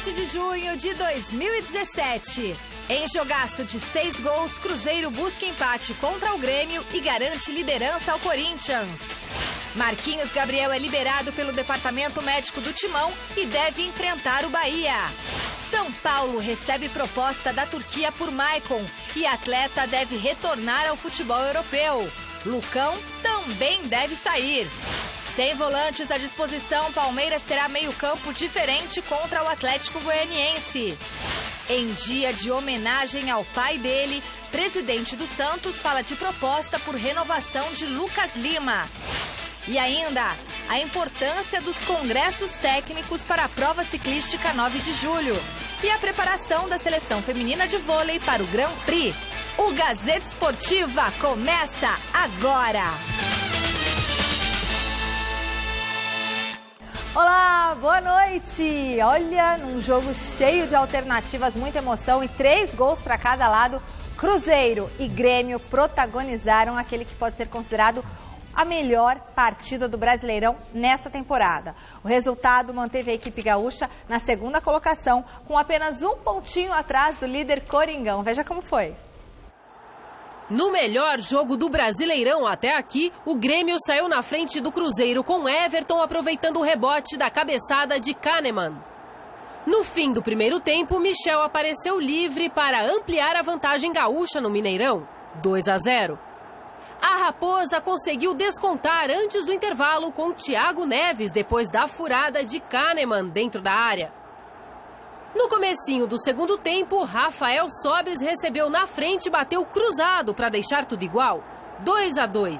20 de junho de 2017. Em jogaço de 6 gols, Cruzeiro busca empate contra o Grêmio e garante liderança ao Corinthians. Marquinhos Gabriel é liberado pelo departamento médico do Timão e deve enfrentar o Bahia. São Paulo recebe proposta da Turquia por Maicon e atleta deve retornar ao futebol europeu. Lucão também deve sair. Sem volantes à disposição, Palmeiras terá meio-campo diferente contra o Atlético Goianiense. Em dia de homenagem ao pai dele, presidente do Santos fala de proposta por renovação de Lucas Lima. E ainda, a importância dos congressos técnicos para a prova ciclística 9 de julho. E a preparação da seleção feminina de vôlei para o Grand Prix. O Gazeta Esportiva começa agora! Olá, boa noite! Olha, num jogo cheio de alternativas, muita emoção e 3 gols para cada lado, Cruzeiro e Grêmio protagonizaram aquele que pode ser considerado a melhor partida do Brasileirão nesta temporada. O resultado manteve a equipe gaúcha na segunda colocação, com apenas um pontinho atrás do líder Coringão. Veja como foi. No melhor jogo do Brasileirão até aqui, o Grêmio saiu na frente do Cruzeiro com Everton aproveitando o rebote da cabeçada de Kahneman. No fim do primeiro tempo, Michel apareceu livre para ampliar a vantagem gaúcha no Mineirão, 2-0. A Raposa conseguiu descontar antes do intervalo com Thiago Neves depois da furada de Kahneman dentro da área. No comecinho do segundo tempo, Rafael Sobres recebeu na frente e bateu cruzado para deixar tudo igual, 2-2.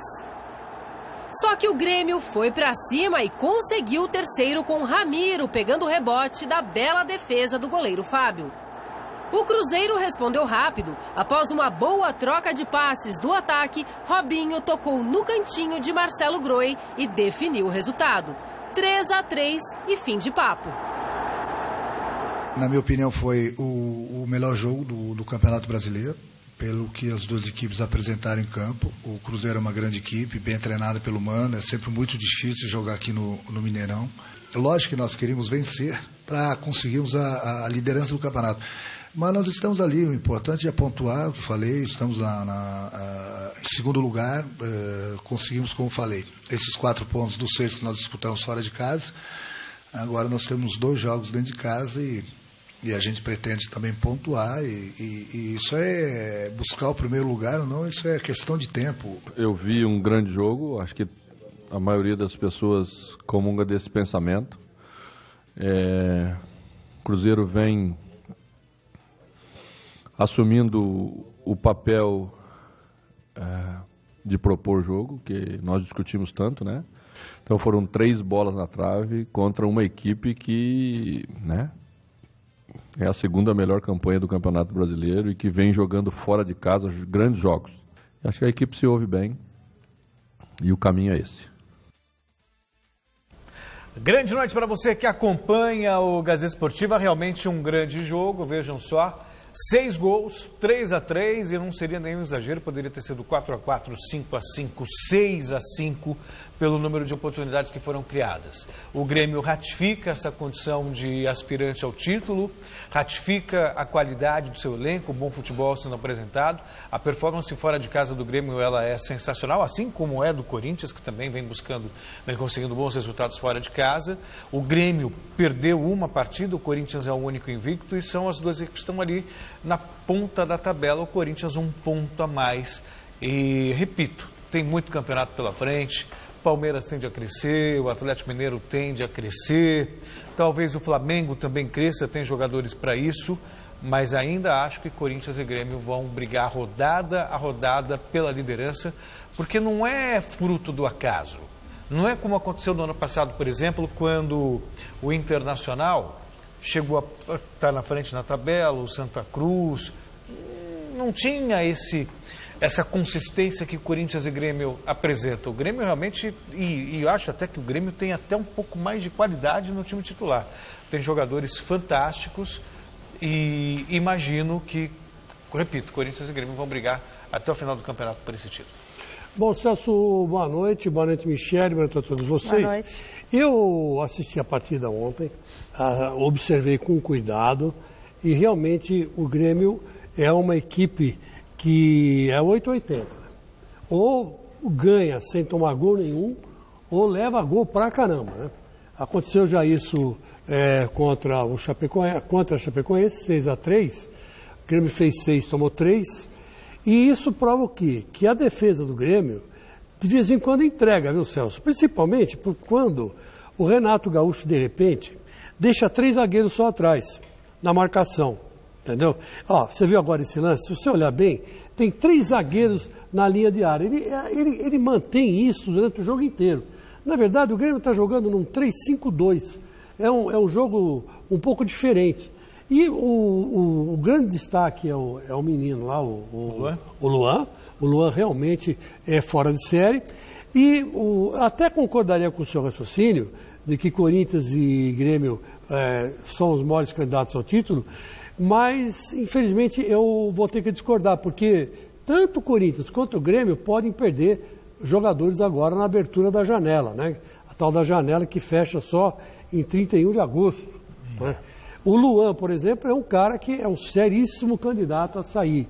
Só que o Grêmio foi para cima e conseguiu o terceiro com Ramiro pegando o rebote da bela defesa do goleiro Fábio. O Cruzeiro respondeu rápido. Após uma boa troca de passes do ataque, Robinho tocou no cantinho de Marcelo Groi e definiu o resultado. 3-3 e fim de papo. Na minha opinião, foi o melhor jogo do Campeonato Brasileiro, pelo que as duas equipes apresentaram em campo. O Cruzeiro é uma grande equipe, bem treinada pelo Mano, é sempre muito difícil jogar aqui no Mineirão. Lógico que nós queríamos vencer para conseguirmos a liderança do campeonato. Mas nós estamos ali, o importante é pontuar, o que falei, estamos em segundo lugar, conseguimos, como falei, esses 4 pontos dos 6 que nós disputamos fora de casa. Agora nós temos 2 jogos dentro de casa e a gente pretende também pontuar e isso é buscar o primeiro lugar ou não, isso é questão de tempo. Eu vi um grande jogo, acho que a maioria das pessoas comunga desse pensamento. O Cruzeiro vem assumindo o papel de propor jogo, que nós discutimos tanto, né? Então foram 3 bolas na trave contra uma equipe que, né, é a segunda melhor campanha do Campeonato Brasileiro e que vem jogando fora de casa grandes jogos. Acho que a equipe se ouve bem e o caminho é esse. Grande noite para você que acompanha o Gazeta Esportiva, realmente um grande jogo, vejam só. 6 gols, 3-3 e não seria nenhum exagero, poderia ter sido 4-4, 5-5, 6-5 pelo número de oportunidades que foram criadas. O Grêmio ratifica essa condição de aspirante ao título, ratifica a qualidade do seu elenco, o bom futebol sendo apresentado. A performance fora de casa do Grêmio ela é sensacional, assim como é do Corinthians, que também vem conseguindo bons resultados fora de casa. O Grêmio perdeu uma partida, o Corinthians é o único invicto e são as duas equipes que estão ali na ponta da tabela, o Corinthians 1 ponto a mais. E, repito, tem muito campeonato pela frente, Palmeiras tende a crescer, o Atlético Mineiro tende a crescer, talvez o Flamengo também cresça, tem jogadores para isso, mas ainda acho que Corinthians e Grêmio vão brigar rodada a rodada pela liderança, porque não é fruto do acaso. Não é como aconteceu no ano passado, por exemplo, quando o Internacional chegou a estar na frente na tabela, o Santa Cruz, não tinha essa consistência que Corinthians e Grêmio apresentam. O Grêmio realmente, e eu acho até que o Grêmio tem até um pouco mais de qualidade no time titular. Tem jogadores fantásticos e imagino que, repito, Corinthians e Grêmio vão brigar até o final do campeonato por esse título. Bom, Celso, boa noite Michele, boa noite a todos vocês. Boa noite. Eu assisti a partida ontem, observei com cuidado e realmente o Grêmio é uma equipe que é 880. Né? Ou ganha sem tomar gol nenhum, ou leva gol pra caramba. Né? Aconteceu já isso contra a Chapecoense, 6-3. O Grêmio fez 6, tomou 3. E isso prova o quê? Que a defesa do Grêmio, de vez em quando, entrega, viu, Celso? Principalmente por quando o Renato Gaúcho, de repente, deixa 3 zagueiros só atrás, na marcação, entendeu? Ó, você viu agora esse lance? Se você olhar bem, tem 3 zagueiros na linha de área. Ele mantém isso durante o jogo inteiro. Na verdade, o Grêmio está jogando num 3-5-2. É um jogo um pouco diferente. E o grande destaque é o menino lá, o Luan. O Luan realmente é fora de série. E até concordaria com o seu raciocínio de que Corinthians e Grêmio são os maiores candidatos ao título, mas, infelizmente, eu vou ter que discordar, porque tanto o Corinthians quanto o Grêmio podem perder jogadores agora na abertura da janela, né? A tal da janela que fecha só em 31 de agosto. Né? O Luan, por exemplo, é um cara que é um seríssimo candidato a sair.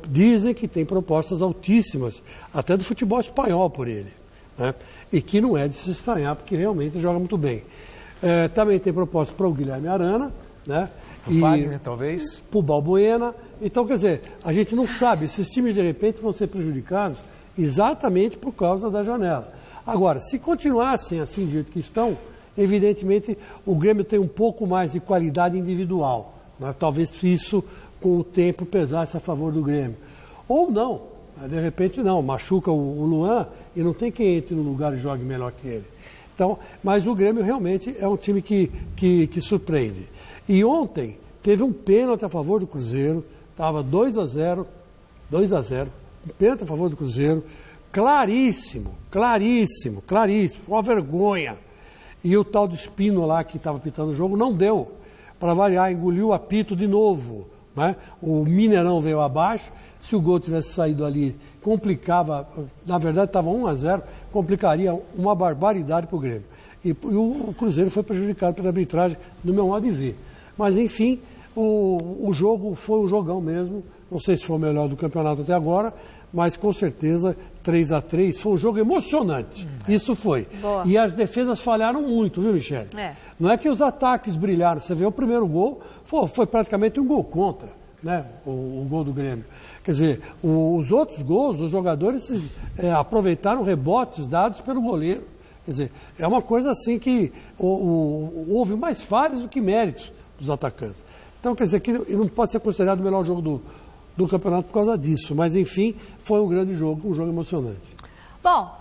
Dizem que tem propostas altíssimas, até do futebol espanhol por ele. Né? E que não é de se estranhar, porque realmente joga muito bem. Também tem propostas para o Guilherme Arana, né? O Wagner, talvez. Para o Balbuena. Então, quer dizer, a gente não sabe, esses times de repente vão ser prejudicados exatamente por causa da janela. Agora, se continuassem assim do jeito que estão, evidentemente o Grêmio tem um pouco mais de qualidade individual. Né? Talvez isso, com o tempo, pesasse a favor do Grêmio. Ou não, de repente não, machuca o Luan e não tem quem entre no lugar e jogue melhor que ele. Então, mas o Grêmio realmente é um time que surpreende. E ontem teve um pênalti a favor do Cruzeiro, estava 2-0, um pênalti a favor do Cruzeiro, claríssimo, uma vergonha. E o tal do Espino lá que estava pitando o jogo não deu, para variar, engoliu o apito de novo. Né? O Mineirão veio abaixo, se o gol tivesse saído ali, complicava, na verdade estava 1-0, complicaria uma barbaridade para o Grêmio. E o Cruzeiro foi prejudicado pela arbitragem, no meu modo de ver. Mas, enfim, o jogo foi um jogão mesmo. Não sei se foi o melhor do campeonato até agora, mas com certeza 3-3 foi um jogo emocionante. Isso foi. Boa. E as defesas falharam muito, viu, Michele? Não é que os ataques brilharam. Você vê o primeiro gol, foi praticamente um gol contra, né? O gol do Grêmio. Quer dizer, os outros gols, os jogadores aproveitaram rebotes dados pelo goleiro. Quer dizer, é uma coisa assim que houve mais falhas do que méritos dos atacantes. Então, quer dizer, que não pode ser considerado o melhor jogo do campeonato por causa disso. Mas, enfim, foi um grande jogo, um jogo emocionante. Bom,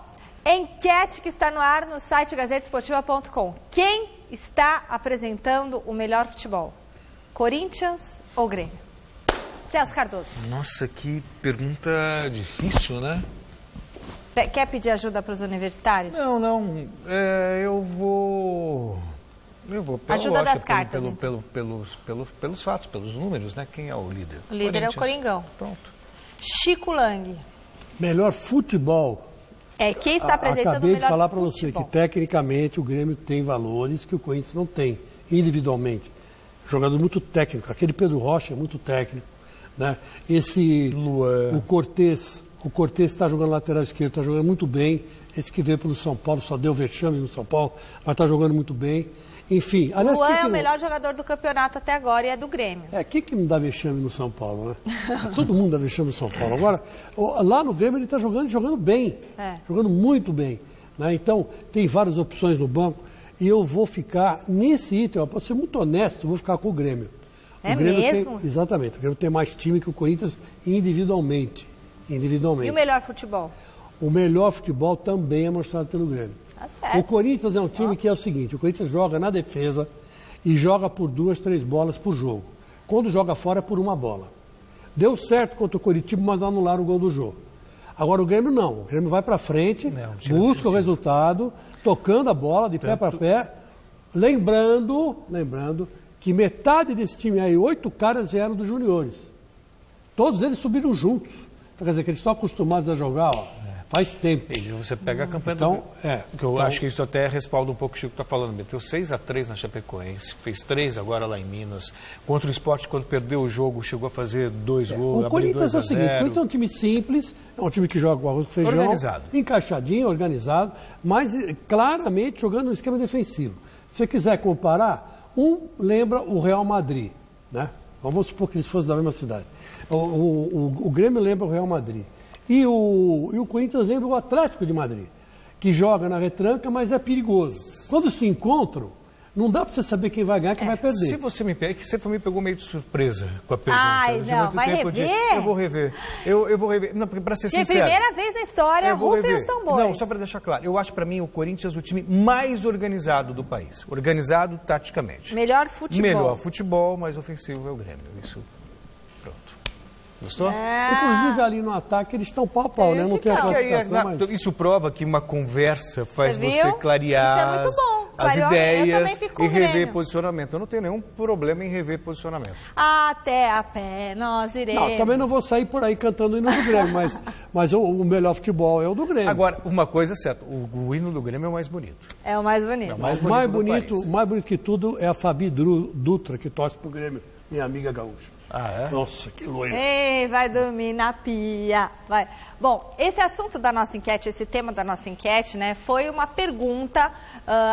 enquete que está no ar no site gazetesportiva.com. Quem está apresentando o melhor futebol? Corinthians ou Grêmio? Celso Cardoso. Nossa, que pergunta difícil, né? Quer pedir ajuda para os universitários? Não. Eu vou pela Ajuda lógica, das cartas, pelos fatos, pelos números, né? Quem é o líder? O líder é o Coringão. Pronto. Chico Lang. Melhor futebol. Quem está apresentando o Acabei melhor de falar para você futebol? que tecnicamente o Grêmio tem valores que o Corinthians não tem, individualmente. Jogador muito técnico. Aquele Pedro Rocha é muito técnico. Né? O Cortez está jogando lateral esquerdo, está jogando muito bem. Esse que veio pelo São Paulo, só deu vexame no São Paulo, mas está jogando muito bem. Enfim, o Luan é o melhor jogador do campeonato até agora e é do Grêmio. Quem que não dá vexame no São Paulo, né? Todo mundo dá vexame no São Paulo. Agora, lá no Grêmio ele está jogando bem, jogando muito bem. Né? Então, tem várias opções no banco e eu vou ficar nesse item, para ser muito honesto, vou ficar com o Grêmio. O Grêmio mesmo? Exatamente, o Grêmio tem mais time que o Corinthians individualmente. E o melhor futebol? O melhor futebol também é mostrado pelo Grêmio. Tá certo. O Corinthians é um time que é o seguinte, o Corinthians joga na defesa e joga por 2, 3 bolas por jogo. Quando joga fora é por 1 bola. Deu certo contra o Coritiba, mas anularam o gol do jogo. Agora o Grêmio não, o Grêmio vai para frente, busca o resultado, tocando a bola de pé para pé, lembrando que metade desse time aí, 8 caras vieram dos juniores. Todos eles subiram juntos. Então, quer dizer que eles estão acostumados a jogar, faz tempo. E você pega a campanha Então, Porque eu acho que isso até respalda um pouco o que o Chico está falando. Meteu 6-3 na Chapecoense, fez 3 agora lá em Minas. Contra o Sport, quando perdeu o jogo, chegou a fazer 2 gols. O Corinthians é o seguinte, o Corinthians é um time simples, é um time que joga com arroz e feijão. Organizado. Encaixadinho, organizado, mas claramente jogando no esquema defensivo. Se você quiser comparar, lembra o Real Madrid, né? Vamos supor que eles fossem da mesma cidade. O Grêmio lembra o Real Madrid. E o Corinthians lembra o Atlético de Madrid, que joga na retranca, mas é perigoso. Quando se encontram, não dá para você saber quem vai ganhar e quem vai perder. Se você me pegou meio de surpresa com a pergunta. Ai, não, vai rever? Eu vou rever. Eu vou rever. Não, porque para ser sincero... primeira vez na história, rufem os tambores. Não, só para deixar claro. Eu acho para mim o Corinthians o time mais organizado do país. Organizado taticamente. Melhor futebol. Melhor futebol, mais ofensivo é o Grêmio. Isso, pronto. Gostou? Inclusive ali no ataque eles estão pau a pau, né? Não tem a classificação, mas... Isso prova que uma conversa faz você clarear isso é muito bom. as ideias e rever Grêmio. posicionamento. Eu não tenho nenhum problema em rever posicionamento. Até a pé, nós iremos. Não, também não vou sair por aí cantando o hino do Grêmio, mas o melhor futebol é o do Grêmio. Agora, uma coisa é certa, o hino do Grêmio é o mais bonito. É o mais bonito. É o mais mais bonito que tudo é a Fabi Dutra, que torce pro Grêmio, minha amiga gaúcha. Ah, é? Nossa, que loira. Ei, vai dormir na pia. Vai. Bom, esse assunto da nossa enquete, esse tema da nossa enquete, né, foi uma pergunta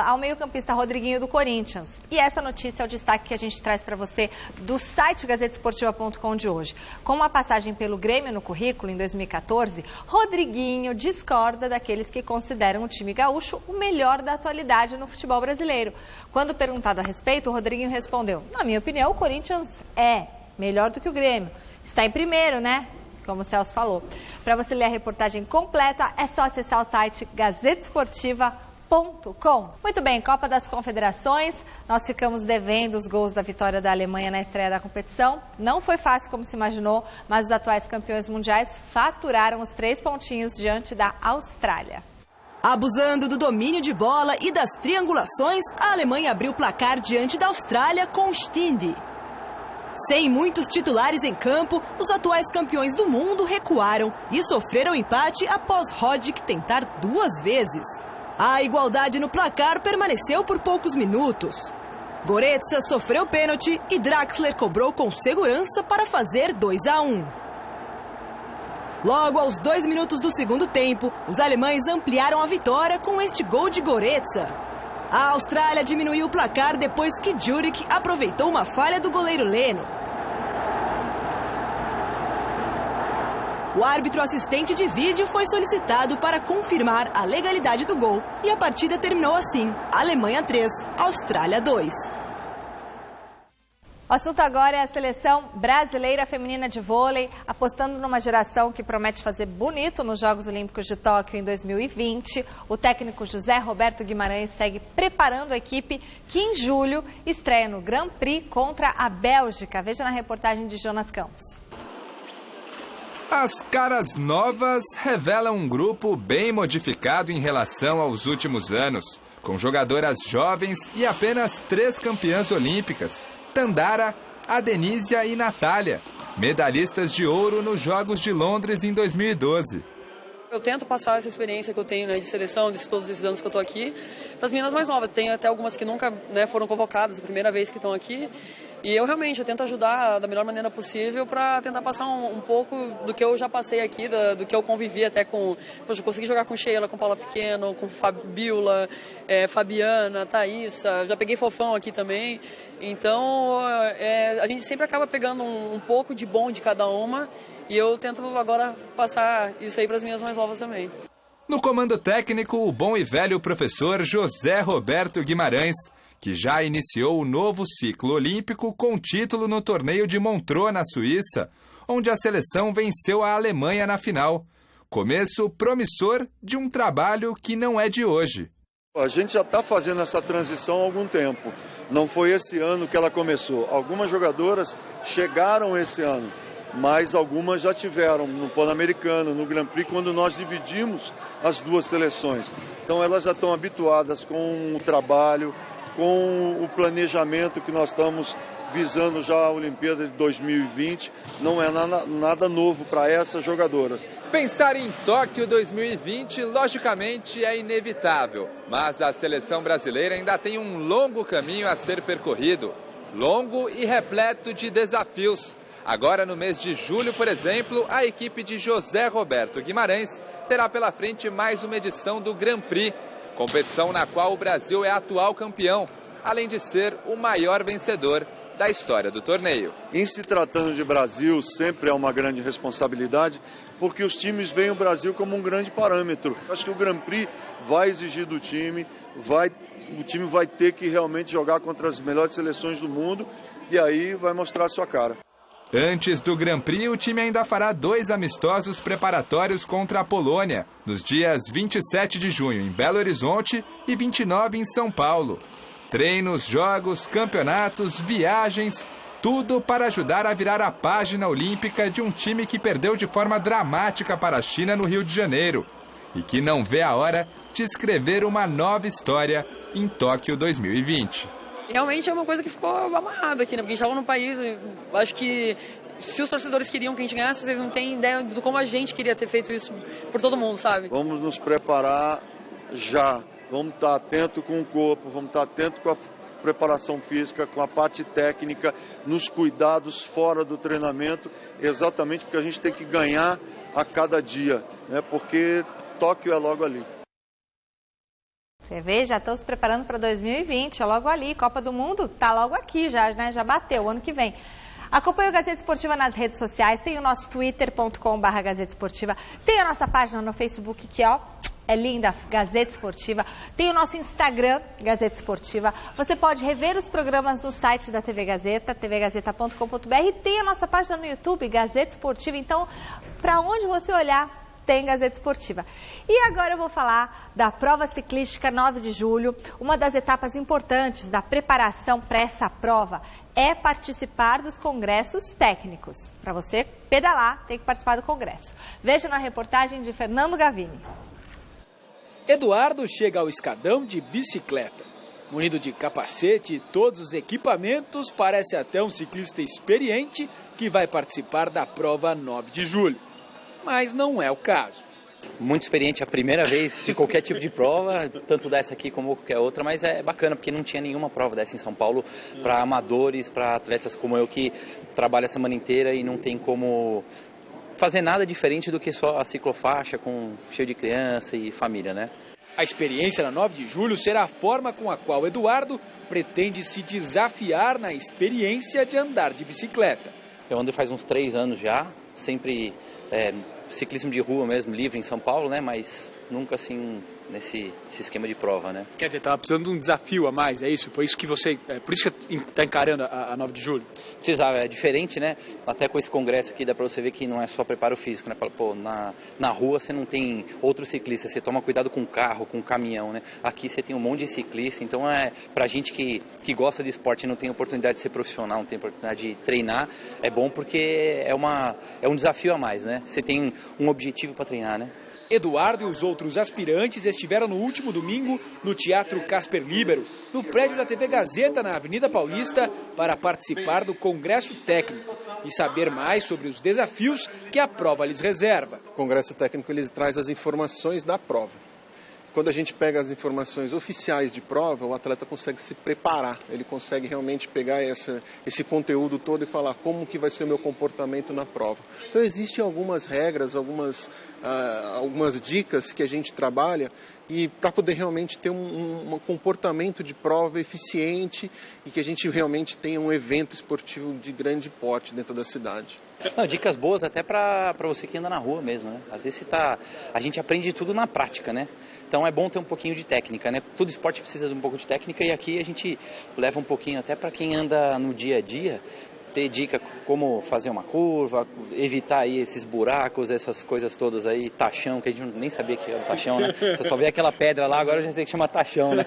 ao meio-campista Rodriguinho do Corinthians. E essa notícia é o destaque que a gente traz para você do site gazetesportiva.com de hoje. Com uma passagem pelo Grêmio no currículo em 2014, Rodriguinho discorda daqueles que consideram o time gaúcho o melhor da atualidade no futebol brasileiro. Quando perguntado a respeito, o Rodriguinho respondeu: na minha opinião, o Corinthians é melhor do que o Grêmio. Está em primeiro, né? Como o Celso falou. Para você ler a reportagem completa, é só acessar o site gazetesportiva.com. Muito bem, Copa das Confederações. Nós ficamos devendo os gols da vitória da Alemanha na estreia da competição. Não foi fácil como se imaginou, mas os atuais campeões mundiais faturaram os 3 pontinhos diante da Austrália. Abusando do domínio de bola e das triangulações, a Alemanha abriu o placar diante da Austrália com Stindl. Sem muitos titulares em campo, os atuais campeões do mundo recuaram e sofreram empate após Roddick tentar 2 vezes. A igualdade no placar permaneceu por poucos minutos. Goretzka sofreu pênalti e Draxler cobrou com segurança para fazer 2-1. Logo aos 2 minutos do segundo tempo, os alemães ampliaram a vitória com este gol de Goretzka. A Austrália diminuiu o placar depois que Juric aproveitou uma falha do goleiro Leno. O árbitro assistente de vídeo foi solicitado para confirmar a legalidade do gol e a partida terminou assim: Alemanha 3, Austrália 2. O assunto agora é a seleção brasileira feminina de vôlei, apostando numa geração que promete fazer bonito nos Jogos Olímpicos de Tóquio em 2020. O técnico José Roberto Guimarães segue preparando a equipe que em julho estreia no Grand Prix contra a Bélgica. Veja na reportagem de Jonas Campos. As caras novas revelam um grupo bem modificado em relação aos últimos anos, com jogadoras jovens e apenas 3 campeãs olímpicas: Tandara, Adenísia e Natália, medalhistas de ouro nos Jogos de Londres em 2012. Eu tento passar essa experiência que eu tenho, né, de seleção, de todos esses anos que eu estou aqui, para as meninas mais novas. Tem até algumas que nunca, né, foram convocadas, a primeira vez que estão aqui. E eu tento ajudar da melhor maneira possível para tentar passar um pouco do que eu já passei aqui, do que eu convivi até com... Poxa, eu consegui jogar com Sheila, com Paula Pequeno, com Fabiola, Fabiana, Thaísa, já peguei Fofão aqui também. Então, a gente sempre acaba pegando um pouco de bom de cada uma, e eu tento agora passar isso aí para as minhas mais novas também. No comando técnico, o bom e velho professor José Roberto Guimarães, que já iniciou o novo ciclo olímpico com título no torneio de Montreux, na Suíça, onde a seleção venceu a Alemanha na final. Começo promissor de um trabalho que não é de hoje. A gente já está fazendo essa transição há algum tempo. Não foi esse ano que ela começou. Algumas jogadoras chegaram esse ano, mas algumas já tiveram no Pan-Americano, no Grand Prix, quando nós dividimos as 2 seleções. Então elas já estão habituadas com o trabalho, com o planejamento que nós estamos visando já a Olimpíada de 2020, não é nada novo para essas jogadoras. Pensar em Tóquio 2020, logicamente, é inevitável, mas a seleção brasileira ainda tem um longo caminho a ser percorrido, longo e repleto de desafios. Agora, no mês de julho, por exemplo, a equipe de José Roberto Guimarães terá pela frente mais uma edição do Grand Prix, competição na qual o Brasil é atual campeão, além de ser o maior vencedor da história do torneio. Em se tratando de Brasil, sempre é uma grande responsabilidade, porque os times veem o Brasil como um grande parâmetro. Acho que o Grand Prix vai exigir do time, o time vai ter que realmente jogar contra as melhores seleções do mundo e aí vai mostrar a sua cara. Antes do Grand Prix, o time ainda fará 2 amistosos preparatórios contra a Polônia, nos dias 27 de junho em Belo Horizonte e 29 em São Paulo. Treinos, jogos, campeonatos, viagens, tudo para ajudar a virar a página olímpica de um time que perdeu de forma dramática para a China no Rio de Janeiro e que não vê a hora de escrever uma nova história em Tóquio 2020. Realmente é uma coisa que ficou amarrada aqui, né? Porque a gente estava no país, acho que se os torcedores queriam que a gente ganhasse, vocês não têm ideia de como a gente queria ter feito isso por todo mundo, sabe? Vamos nos preparar já, vamos estar atento com o corpo, vamos estar atento com a preparação física, com a parte técnica, nos cuidados fora do treinamento, exatamente porque a gente tem que ganhar a cada dia, né? Porque Tóquio é logo ali. Você vê, já estão se preparando para 2020, é logo ali. Copa do Mundo tá logo aqui já, né? Já bateu, ano que vem. Acompanhe o Gazeta Esportiva nas redes sociais, tem o nosso twitter.com/Gazeta Esportiva, tem a nossa página no Facebook que, ó, é linda, Gazeta Esportiva, tem o nosso Instagram, Gazeta Esportiva. Você pode rever os programas no site da TV Gazeta, tvgazeta.com.br, e tem a nossa página no YouTube, Gazeta Esportiva. Então, para onde você olhar, tem Gazeta Esportiva. E agora eu vou falar da prova ciclística 9 de julho. Uma das etapas importantes da preparação para essa prova é participar dos congressos técnicos. Para você pedalar, tem que participar do congresso. Veja na reportagem de Fernando Gavini. Eduardo chega ao escadão de bicicleta. Munido de capacete e todos os equipamentos, parece até um ciclista experiente que vai participar da prova 9 de julho. Mas não é o caso. Muito experiente, a primeira vez de qualquer tipo de prova, tanto dessa aqui como qualquer outra, mas é bacana porque não tinha nenhuma prova dessa em São Paulo para amadores, para atletas como eu que trabalham a semana inteira e não tem como fazer nada diferente do que só a ciclofaixa cheio de criança e família, né? A experiência na 9 de julho será a forma com a qual Eduardo pretende se desafiar na experiência de andar de bicicleta. Eu ando faz uns 3 anos já, sempre ciclismo de rua mesmo, livre em São Paulo, né? Mas nunca assim nesse esquema de prova, né? Quer dizer, estava precisando de um desafio a mais, é isso? Por isso que você está encarando a 9 de julho? Precisava, é diferente, né? Até com esse congresso aqui dá para você ver que não é só preparo físico, né? Fala, pô, na rua você não tem outro ciclista, você toma cuidado com o carro, com o caminhão, né? Aqui você tem um monte de ciclista, então pra gente que gosta de esporte e não tem oportunidade de ser profissional, não tem oportunidade de treinar, é bom porque é um desafio a mais, né? Você tem um objetivo para treinar, né? Eduardo e os outros aspirantes estiveram no último domingo no Teatro Casper Libero, no prédio da TV Gazeta, na Avenida Paulista, para participar do Congresso Técnico e saber mais sobre os desafios que a prova lhes reserva. O Congresso Técnico ele traz as informações da prova. Quando a gente pega as informações oficiais de prova, o atleta consegue se preparar, ele consegue realmente pegar esse conteúdo todo e falar como que vai ser o meu comportamento na prova. Então existem algumas regras, algumas dicas que a gente trabalha e para poder realmente ter um comportamento de prova eficiente e que a gente realmente tenha um evento esportivo de grande porte dentro da cidade. Não, dicas boas até para você que anda na rua mesmo, né? Às vezes a gente aprende tudo na prática, né? Então é bom ter um pouquinho de técnica, né? Todo esporte precisa de um pouco de técnica e aqui a gente leva um pouquinho até para quem anda no dia a dia, ter dica como fazer uma curva, evitar aí esses buracos, essas coisas todas aí, tachão, que a gente nem sabia que era tachão, né? Você só vê aquela pedra lá, agora eu já sei que chama tachão, né?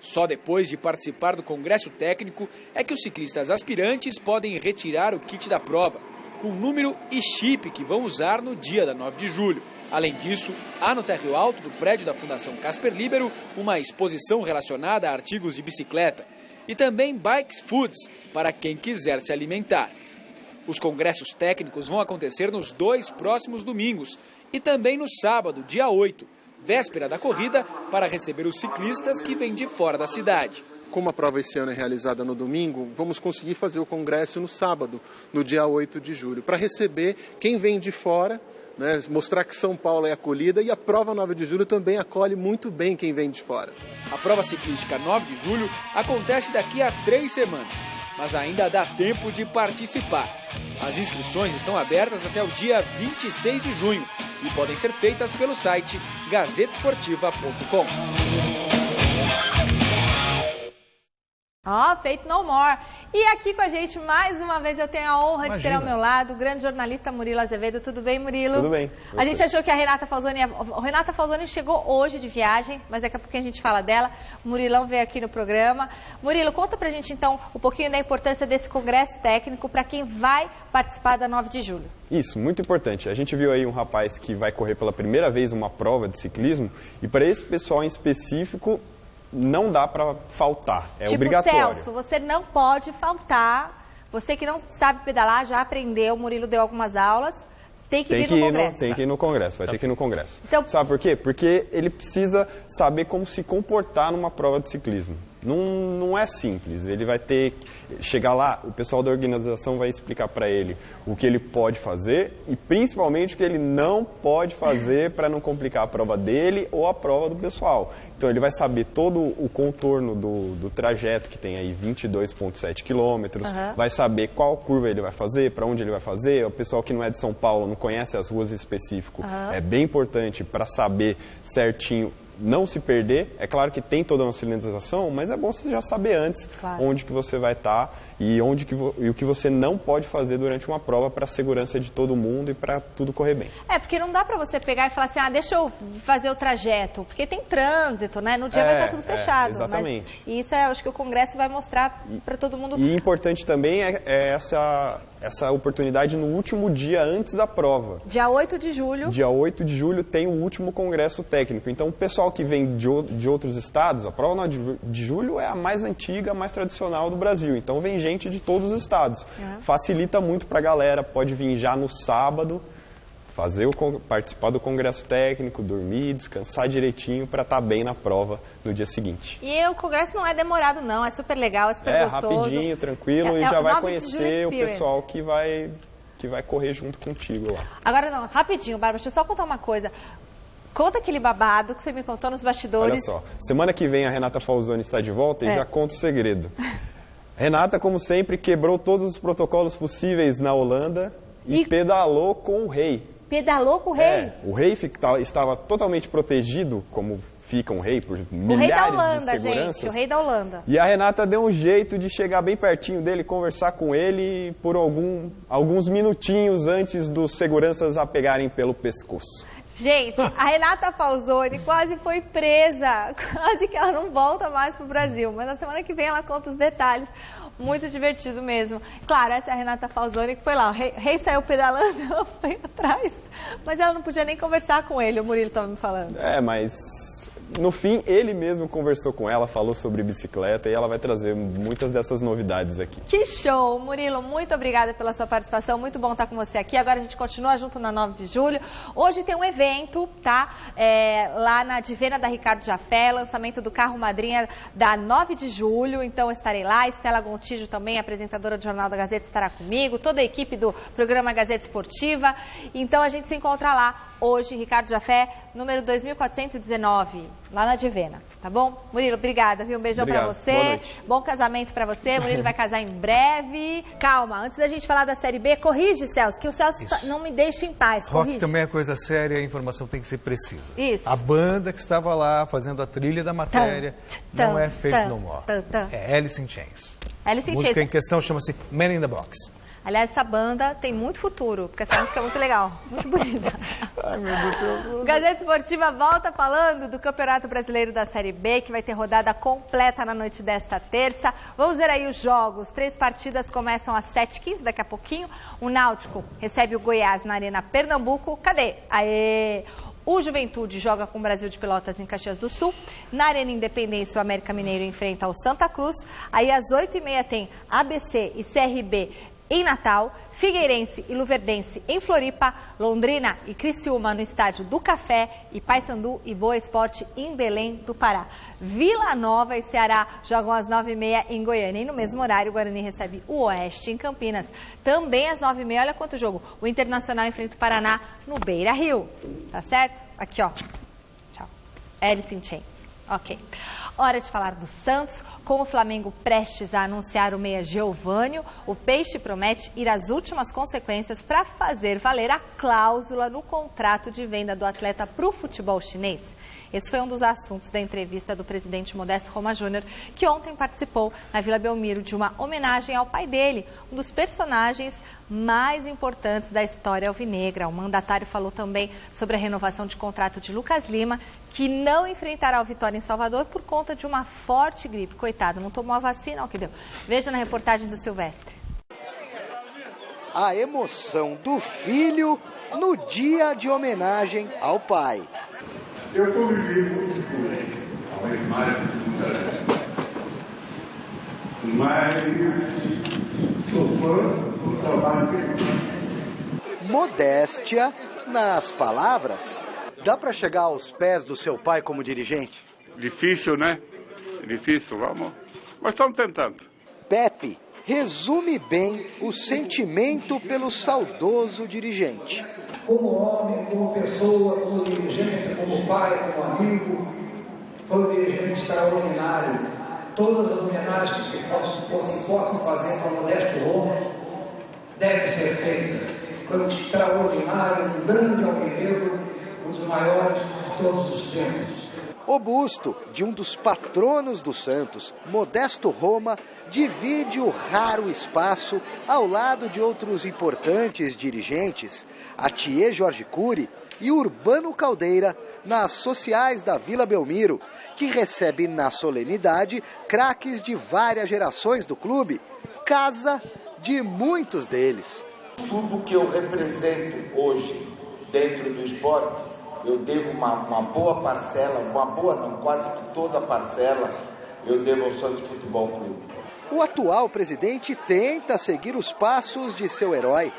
Só depois de participar do Congresso Técnico é que os ciclistas aspirantes podem retirar o kit da prova, com número e chip que vão usar no dia da 9 de julho. Além disso, há no térreo alto do prédio da Fundação Casper Libero uma exposição relacionada a artigos de bicicleta. e também Bikes Foods, para quem quiser se alimentar. Os congressos técnicos vão acontecer nos 2 próximos domingos e também no sábado, dia 8, véspera da corrida, para receber os ciclistas que vêm de fora da cidade. Como a prova esse ano é realizada no domingo, vamos conseguir fazer o congresso no sábado, no dia 8 de julho, para receber quem vem de fora, né, mostrar que São Paulo é acolhida, e a prova 9 de julho também acolhe muito bem quem vem de fora. A prova ciclística 9 de julho acontece daqui a 3 semanas, mas ainda dá tempo de participar. As inscrições estão abertas até o dia 26 de junho e podem ser feitas pelo site gazetesportiva.com. Feito no more. E aqui com a gente, mais uma vez, eu tenho a honra de ter ao meu lado o grande jornalista Murilo Azevedo. Tudo bem, Murilo? Tudo bem. A gente achou que a Renata Falzoni... A Renata Falzoni chegou hoje de viagem, mas daqui a pouquinho a gente fala dela. O Murilão veio aqui no programa. Murilo, conta pra gente, então, um pouquinho da importância desse congresso técnico para quem vai participar da 9 de julho. Isso, muito importante. A gente viu aí um rapaz que vai correr pela primeira vez uma prova de ciclismo, e para esse pessoal em específico, não dá para faltar, é obrigatório. Celso, você não pode faltar. Você que não sabe pedalar, já aprendeu, o Murilo deu algumas aulas, tem que ir no congresso. Tem que ir no congresso, vai ter que ir no congresso. Então, sabe por quê? Porque ele precisa saber como se comportar numa prova de ciclismo. Não é simples, ele vai ter que chegar lá, o pessoal da organização vai explicar para ele o que ele pode fazer e principalmente o que ele não pode fazer para não complicar a prova dele ou a prova do pessoal. Então ele vai saber todo o contorno do trajeto, que tem aí 22,7 quilômetros, vai saber qual curva ele vai fazer, para onde ele vai fazer. O pessoal que não é de São Paulo, não conhece as ruas específicas, é bem importante para saber certinho, não se perder. É claro que tem toda uma sinalização, mas é bom você já saber antes onde que você vai estar e e o que você não pode fazer durante uma prova para a segurança de todo mundo e para tudo correr bem. Porque não dá para você pegar e falar assim, deixa eu fazer o trajeto, porque tem trânsito, né? No dia vai estar tudo fechado. Exatamente. Mas isso acho que o Congresso vai mostrar para todo mundo. E importante também é essa oportunidade no último dia antes da prova. Dia 8 de julho. Dia 8 de julho tem o último congresso técnico. Então, o pessoal que vem de outros estados, a prova 9 de julho é a mais antiga, a mais tradicional do Brasil. Então, vem gente de todos os estados. Facilita muito para a galera, pode vir já no sábado, participar do congresso técnico, dormir, descansar direitinho para estar bem na prova no dia seguinte. E o congresso não é demorado não, é super legal, é super gostoso. É rapidinho, tranquilo, e já vai conhecer o pessoal que vai correr junto contigo lá. Agora não, rapidinho, Bárbara, deixa eu só contar uma coisa. Conta aquele babado que você me contou nos bastidores. Olha só, semana que vem a Renata Falzoni está de volta e já conta o segredo. Renata, como sempre, quebrou todos os protocolos possíveis na Holanda e pedalou com o rei. Pedalou com o rei? O rei estava totalmente protegido, como fica um rei, por milhares de seguranças. Gente, o rei da Holanda. E a Renata deu um jeito de chegar bem pertinho dele, conversar com ele por alguns minutinhos antes dos seguranças a pegarem pelo pescoço. Gente, a Renata Falzoni quase foi presa, quase que ela não volta mais pro Brasil, mas na semana que vem ela conta os detalhes, muito divertido mesmo. Claro, essa é a Renata Falzoni que foi lá, o rei saiu pedalando, ela foi atrás, mas ela não podia nem conversar com ele, o Murilo estava me falando. Mas no fim ele mesmo conversou com ela, falou sobre bicicleta e ela vai trazer muitas dessas novidades aqui. Que show! Murilo, muito obrigada pela sua participação, muito bom estar com você aqui. Agora a gente continua junto na 9 de julho. Hoje tem um evento, tá? Lá na Divena da Ricardo Jafé, lançamento do carro madrinha da 9 de julho, então eu estarei lá. Estela Gontijo também, apresentadora do Jornal da Gazeta, estará comigo, toda a equipe do programa Gazeta Esportiva. Então a gente se encontra lá hoje, Ricardo Jafé, número 2419, lá na Divena, tá bom? Murilo, obrigada, viu? Um beijão pra você. Boa noite. Bom casamento pra você. Murilo vai casar em breve. Calma, antes da gente falar da Série B, corrige, Celso, que o Celso não me deixa em paz. Rock também é coisa séria, a informação tem que ser precisa. Isso. A banda que estava lá fazendo a trilha da matéria não é Faith No More. É Alice in Chains. Alice in A música Chains. em questão chama-se Man in the Box. Aliás, essa banda tem muito futuro, porque essa música é muito legal, muito bonita. Ai, meu Deus. Gazeta Esportiva volta falando do Campeonato Brasileiro da Série B, que vai ter rodada completa na noite desta terça. Vamos ver aí os jogos. 3 partidas começam às 7h15, daqui a pouquinho. O Náutico recebe o Goiás na Arena Pernambuco. Cadê? Aê! O Juventude joga com o Brasil de Pelotas em Caxias do Sul. Na Arena Independência, o América Mineiro enfrenta o Santa Cruz. Aí às 8h30 tem ABC e CRB em Natal, Figueirense e Luverdense em Floripa, Londrina e Criciúma no Estádio do Café e Paysandu e Boa Esporte em Belém do Pará. Vila Nova e Ceará jogam às 9h30 em Goiânia e no mesmo horário o Guarani recebe o Oeste em Campinas. Também às 9h30, olha quanto jogo, o Internacional enfrenta o Paraná no Beira-Rio, tá certo? Aqui ó, tchau, Alice in Chains, ok. Hora de falar do Santos. Com o Flamengo prestes a anunciar o meia Geovânio, o Peixe promete ir às últimas consequências para fazer valer a cláusula no contrato de venda do atleta para o futebol chinês. Esse foi um dos assuntos da entrevista do presidente Modesto Roma Júnior, que ontem participou na Vila Belmiro de uma homenagem ao pai dele, um dos personagens mais importantes da história alvinegra. O mandatário falou também sobre a renovação de contrato de Lucas Lima, que não enfrentará o Vitória em Salvador por conta de uma forte gripe. Coitado, não tomou a vacina, olha o que deu. Veja na reportagem do Silvestre. A emoção do filho no dia de homenagem ao pai. Eu convivi muito com ele, talvez mais, mas sou fã do trabalho que ele faz. Modéstia nas palavras. Dá para chegar aos pés do seu pai como dirigente? Difícil, né? Difícil, vamos. Mas estamos tentando. Pepe resume bem o sentimento pelo saudoso dirigente. Como homem, como pessoa, como dirigente, como pai, como amigo, foi um dirigente extraordinário. Todas as homenagens que se possam fazer para o Modesto Roma devem ser feitas. Foi um extraordinário, um grande alvinegro, um dos maiores de todos os tempos. O busto de um dos patronos do Santos, Modesto Roma, divide o raro espaço ao lado de outros importantes dirigentes, Atier Jorge Cury e Urbano Caldeira, nas sociais da Vila Belmiro, que recebe na solenidade craques de várias gerações do clube, casa de muitos deles. Tudo que eu represento hoje dentro do esporte, eu devo uma boa parcela, quase que toda a parcela, eu devo ao Santos Futebol Clube. O atual presidente tenta seguir os passos de seu herói.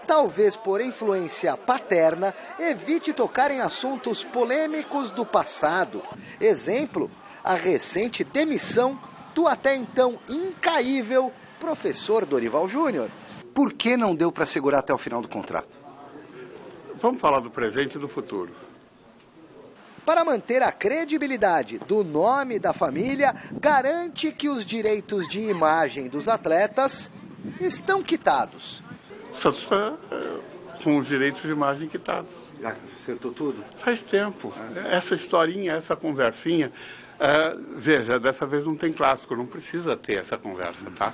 Talvez por influência paterna, evite tocar em assuntos polêmicos do passado. Exemplo, a recente demissão do até então incaível professor Dorival Júnior. Por que não deu para segurar até o final do contrato? Vamos falar do presente e do futuro. Para manter a credibilidade do nome da família, garante que os direitos de imagem dos atletas estão quitados. Só está com os direitos de imagem quitados. Já acertou tudo? Faz tempo. Essa historinha, essa conversinha, veja, dessa vez não tem clássico, não precisa ter essa conversa, tá?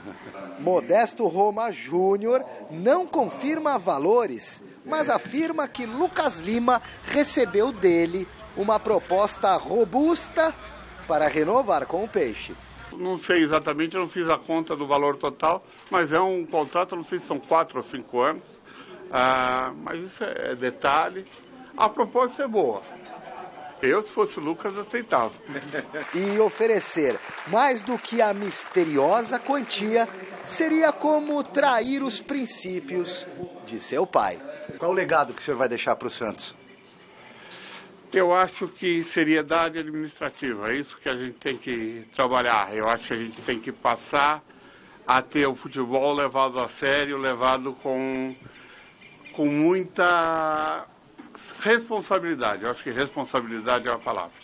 Modesto Roma Júnior não confirma valores, mas afirma que Lucas Lima recebeu dele uma proposta robusta para renovar com o Peixe. Não sei exatamente, eu não fiz a conta do valor total, mas é um contrato, não sei se são 4 ou 5 anos, mas isso é detalhe. A proposta é boa. Eu, se fosse o Lucas, aceitava. E oferecer mais do que a misteriosa quantia seria como trair os princípios de seu pai. Qual o legado que o senhor vai deixar para o Santos? Eu acho que seriedade administrativa, é isso que a gente tem que trabalhar. Eu acho que a gente tem que passar a ter o futebol levado a sério, levado com muita responsabilidade. Eu acho que responsabilidade é a palavra.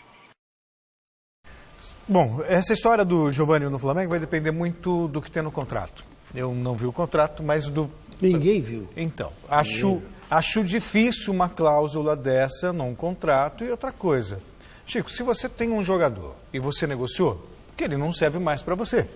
Bom, essa história do Giovani no Flamengo vai depender muito do que tem no contrato. Eu não vi o contrato, mas do... Ninguém viu. Então, acho difícil uma cláusula dessa num contrato. E outra coisa, Chico, se você tem um jogador e você negociou, que ele não serve mais para você.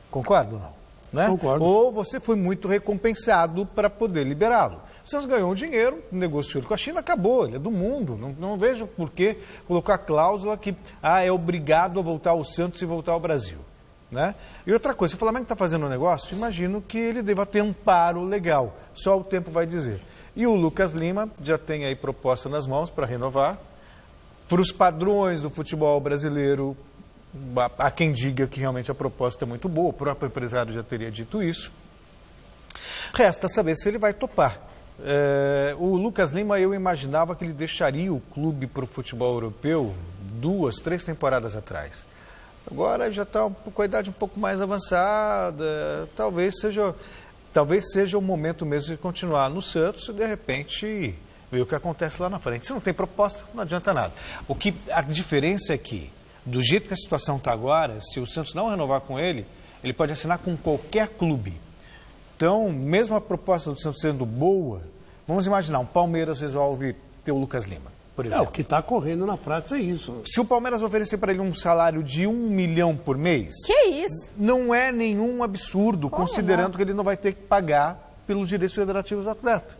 Concorda ou não? Né? Concordo. Ou você foi muito recompensado para poder liberá-lo. O Santos ganhou dinheiro, negociou com a China, acabou, ele é do mundo. Não vejo por que colocar a cláusula que é obrigado a voltar ao Santos e voltar ao Brasil. Né? E outra coisa, se o Flamengo está fazendo um negócio, imagino que ele deva ter amparo legal. Só o tempo vai dizer. E o Lucas Lima já tem aí proposta nas mãos para renovar. Para os padrões do futebol brasileiro, há quem diga que realmente a proposta é muito boa, o próprio empresário já teria dito isso. Resta saber se ele vai topar. O Lucas Lima, eu imaginava que ele deixaria o clube para o futebol europeu 2, 3 temporadas atrás. Agora já está com a idade um pouco mais avançada, talvez seja o momento mesmo de continuar no Santos e de repente ver o que acontece lá na frente. Se não tem proposta, não adianta nada. A diferença é que, do jeito que a situação está agora, se o Santos não renovar com ele, ele pode assinar com qualquer clube. Então, mesmo a proposta do Santos sendo boa, vamos imaginar, um Palmeiras resolve ter o Lucas Lima, por exemplo. O que está correndo na prática é isso. Se o Palmeiras oferecer para ele um salário de 1 milhão por mês... Que isso? Não é nenhum absurdo, considerando que ele não vai ter que pagar pelos direitos federativos do atleta.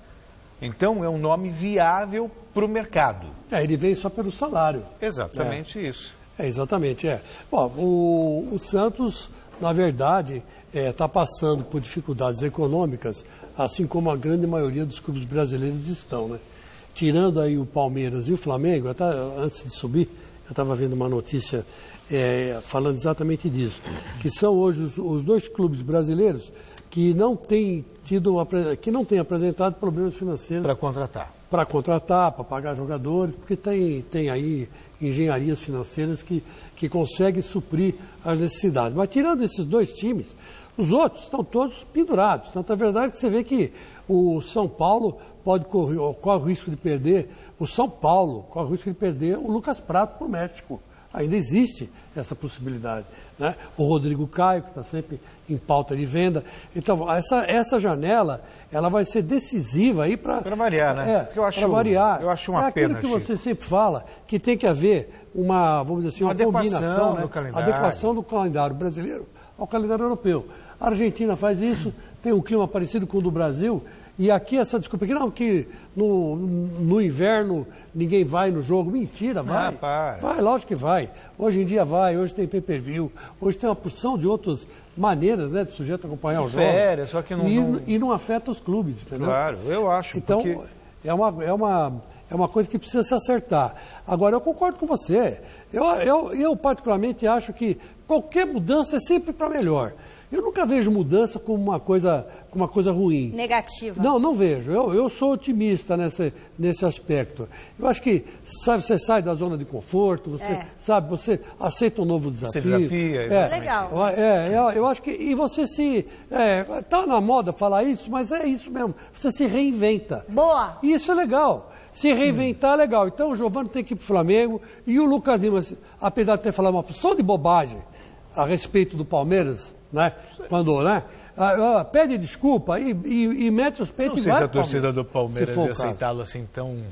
Então, é um nome viável para o mercado. Ele vem só pelo salário. Exatamente isso. Exatamente. Bom, o Santos, na verdade... está passando por dificuldades econômicas, assim como a grande maioria dos clubes brasileiros estão, né? Tirando aí o Palmeiras e o Flamengo, até antes de subir, eu estava vendo uma notícia falando exatamente disso, que são hoje os 2 clubes brasileiros que não têm apresentado problemas financeiros para contratar. Para pagar jogadores, porque tem aí engenharias financeiras que conseguem suprir as necessidades. Mas tirando esses 2 times, os outros estão todos pendurados. Tanto é verdade que você vê que o São Paulo corre o risco de perder, o Lucas Prato para o México. Ainda existe essa possibilidade, né? O Rodrigo Caio, que está sempre em pauta de venda. Então, essa janela, ela vai ser decisiva aí para variar, né? Para variar. Eu acho uma pena, aquilo que você sempre fala, que tem que haver uma combinação, né? Adequação do calendário brasileiro ao calendário europeu. A Argentina faz isso, tem um clima parecido com o do Brasil, e aqui essa desculpa que no inverno ninguém vai no jogo. Mentira, vai. Vai, lógico que vai. Hoje em dia vai, hoje tem pay-per-view, hoje tem uma porção de outras maneiras, né, de sujeito acompanhar o jogo. Só que e não afeta os clubes, entendeu? Claro, eu acho. Então, é uma coisa que precisa se acertar. Agora, eu concordo com você. Eu particularmente acho que qualquer mudança é sempre para melhor. Eu nunca vejo mudança como uma coisa ruim. Negativa. Não vejo. Eu sou otimista nesse aspecto. Eu acho que, você sai da zona de conforto, você aceita um novo desafio. Você desafia, exatamente. Legal. Eu acho que... E você está na moda falar isso, mas é isso mesmo. Você se reinventa. Boa. Isso é legal. Se reinventar é legal. Então o Giovani tem que ir para o Flamengo e o Lucas Lima, apesar de ter falado uma porção de bobagem a respeito do Palmeiras, né? Quando, né? Pede desculpa e mete os peitos e vai. Não sei se a torcida do Palmeiras ia aceitá-lo assim tão...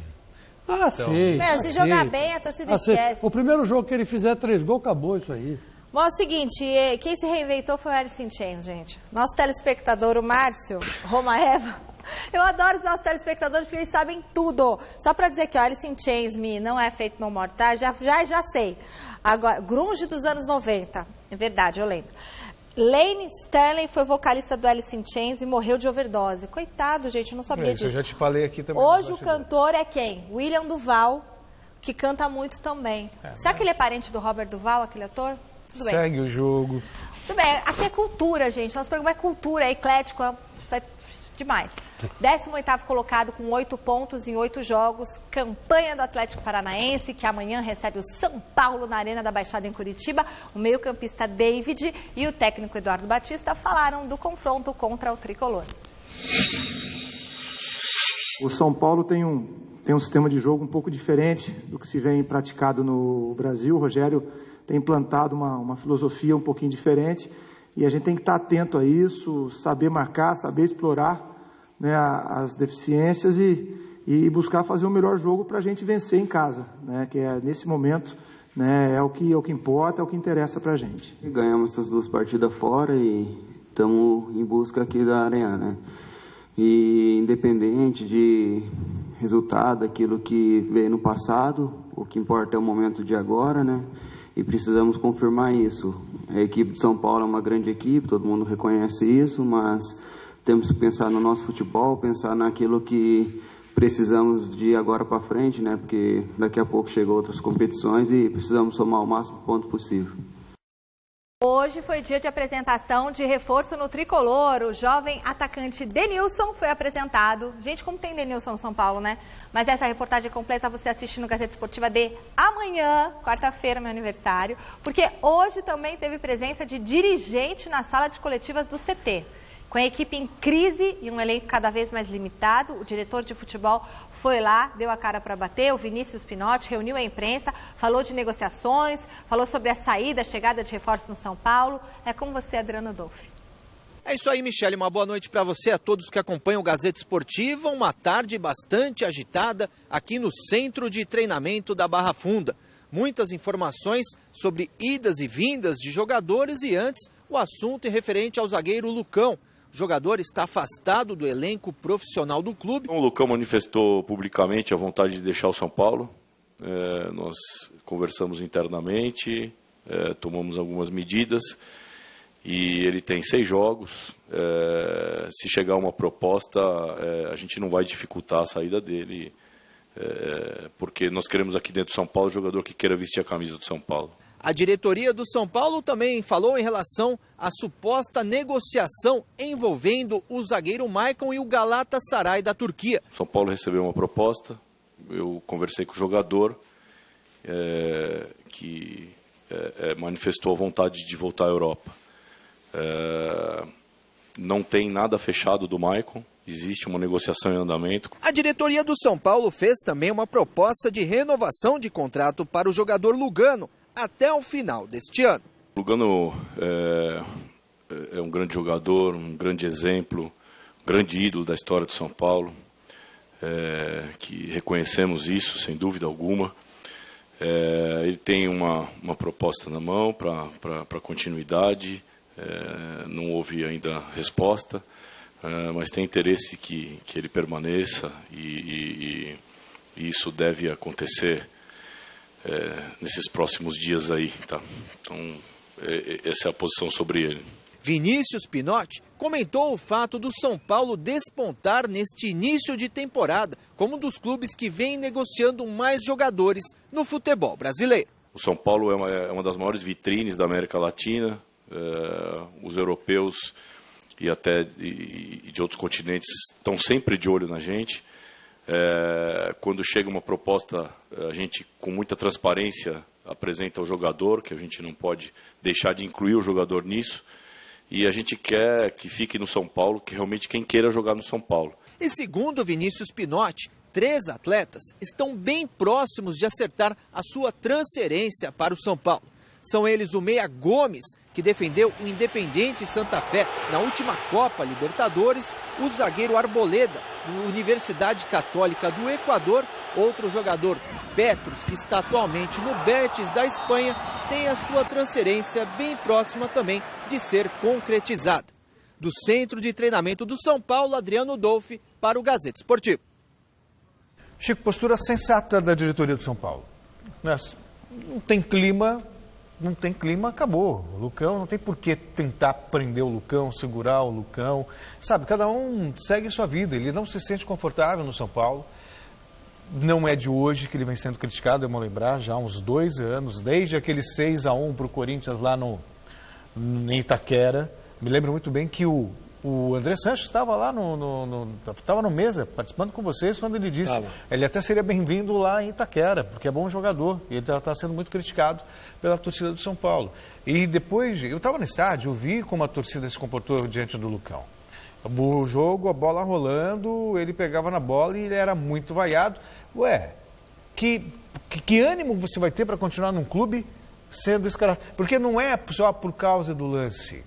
Sei. Se jogar bem, a torcida esquece. O primeiro jogo que ele fizer 3 gols, acabou isso aí. Bom, é o seguinte, quem se reinventou foi o Alice in Chains, gente. Nosso telespectador, o Márcio Romaeva. Eu adoro os nossos telespectadores porque eles sabem tudo. Só pra dizer que o Alice in Chains não é feito no mortal, já sei. Agora, grunge dos anos 90. É verdade, eu lembro. Lane Stanley foi vocalista do Alice in Chains e morreu de overdose. Coitado, gente, eu não sabia disso. Eu já te falei aqui também. Hoje o cantor é quem? William Duval, que canta muito também. Será que ele é parente do Robert Duval, aquele ator? Tudo bem. Segue o jogo. Tudo bem, até cultura, gente. Nós pegamos cultura, é eclético, é demais. 18º colocado com 8 pontos em 8 jogos. Campanha do Atlético Paranaense, que amanhã recebe o São Paulo na Arena da Baixada em Curitiba. O meio-campista David e o técnico Eduardo Batista falaram do confronto contra o Tricolor. O São Paulo tem um sistema de jogo um pouco diferente do que se vem praticado no Brasil. O Rogério tem implantado uma filosofia um pouquinho diferente. E a gente tem que estar atento a isso, saber marcar, saber explorar, né, as deficiências e buscar fazer o melhor jogo para a gente vencer em casa, né, que é nesse momento, né, é o que importa, é o que interessa para a gente. Ganhamos essas 2 partidas fora e estamos em busca aqui da Arena, né? E independente de resultado, aquilo que veio no passado, o que importa é o momento de agora, né? E precisamos confirmar isso. A equipe de São Paulo é uma grande equipe, todo mundo reconhece isso, mas temos que pensar no nosso futebol, pensar naquilo que precisamos de agora para frente, né? Porque daqui a pouco chegam outras competições e precisamos somar o máximo ponto possível. Hoje foi dia de apresentação de reforço no tricolor. O jovem atacante Denilson foi apresentado. Gente, como tem Denilson no São Paulo, né? Mas essa reportagem completa você assiste no Gazeta Esportiva de amanhã, quarta-feira, meu aniversário. Porque hoje também teve presença de dirigente na sala de coletivas do CT. Com a equipe em crise e um elenco cada vez mais limitado, o diretor de futebol foi lá, deu a cara para bater, o Vinícius Pinotti reuniu a imprensa, falou de negociações, falou sobre a saída, a chegada de reforços no São Paulo. É com você, Adriano Dolfi. É isso aí, Michele. Uma boa noite para você, a todos que acompanham o Gazeta Esportiva. Uma tarde bastante agitada aqui no centro de treinamento da Barra Funda. Muitas informações sobre idas e vindas de jogadores e antes o assunto referente ao zagueiro Lucão. O jogador está afastado do elenco profissional do clube. O Lucão manifestou publicamente a vontade de deixar o São Paulo. Nós conversamos internamente, tomamos algumas medidas e ele tem 6 jogos. Se chegar uma proposta, a gente não vai dificultar a saída dele, porque nós queremos aqui dentro do São Paulo um jogador que queira vestir a camisa do São Paulo. A diretoria do São Paulo também falou em relação à suposta negociação envolvendo o zagueiro Maicon e o Galatasaray da Turquia. São Paulo recebeu uma proposta, eu conversei com o jogador, que manifestou a vontade de voltar à Europa. Não tem nada fechado do Maicon, existe uma negociação em andamento. A diretoria do São Paulo fez também uma proposta de renovação de contrato para o jogador Lugano até o final deste ano. Lugano é um grande jogador, um grande exemplo, um grande ídolo da história do São Paulo, que reconhecemos isso, sem dúvida alguma. Ele tem uma proposta na mão para continuidade, não houve ainda resposta, mas tem interesse que ele permaneça e isso deve acontecer nesses próximos dias aí, tá? Então, essa é a posição sobre ele. Vinícius Pinotti comentou o fato do São Paulo despontar neste início de temporada como um dos clubes que vem negociando mais jogadores no futebol brasileiro. O São Paulo é uma das maiores vitrines da América Latina. Os europeus e até de outros continentes estão sempre de olho na gente. Quando chega uma proposta, a gente com muita transparência apresenta o jogador, que a gente não pode deixar de incluir o jogador nisso, e a gente quer que fique no São Paulo, que realmente quem queira jogar no São Paulo. E segundo Vinícius Pinotti, 3 atletas estão bem próximos de acertar a sua transferência para o São Paulo. São eles o meia Gomes, que defendeu o Independiente Santa Fé na última Copa Libertadores, o zagueiro Arboleda, da Universidade Católica do Equador, outro jogador, Petros, que está atualmente no Betis da Espanha, tem a sua transferência bem próxima também de ser concretizada. Do Centro de Treinamento do São Paulo, Adriano Dolfi, para o Gazeta Esportivo. Chico, postura sensata da diretoria do São Paulo. Não tem clima, acabou. O Lucão, não tem por que tentar prender o Lucão, segurar o Lucão. Sabe, cada um segue sua vida. Ele não se sente confortável no São Paulo. Não é de hoje que ele vem sendo criticado, é bom lembrar, já há uns 2 anos, desde aquele 6-1 para o Corinthians lá em Itaquera. Me lembro muito bem que o André Sanches estava lá estava no mesa, participando com vocês, quando ele disse ele até seria bem-vindo lá em Itaquera, porque é bom jogador, e ele está sendo muito criticado pela torcida do São Paulo. E depois, eu estava no estádio, eu vi como a torcida se comportou diante do Lucão. O jogo, a bola rolando, ele pegava na bola e ele era muito vaiado. Que ânimo você vai ter para continuar num clube sendo esse cara? Porque não é só por causa do lance.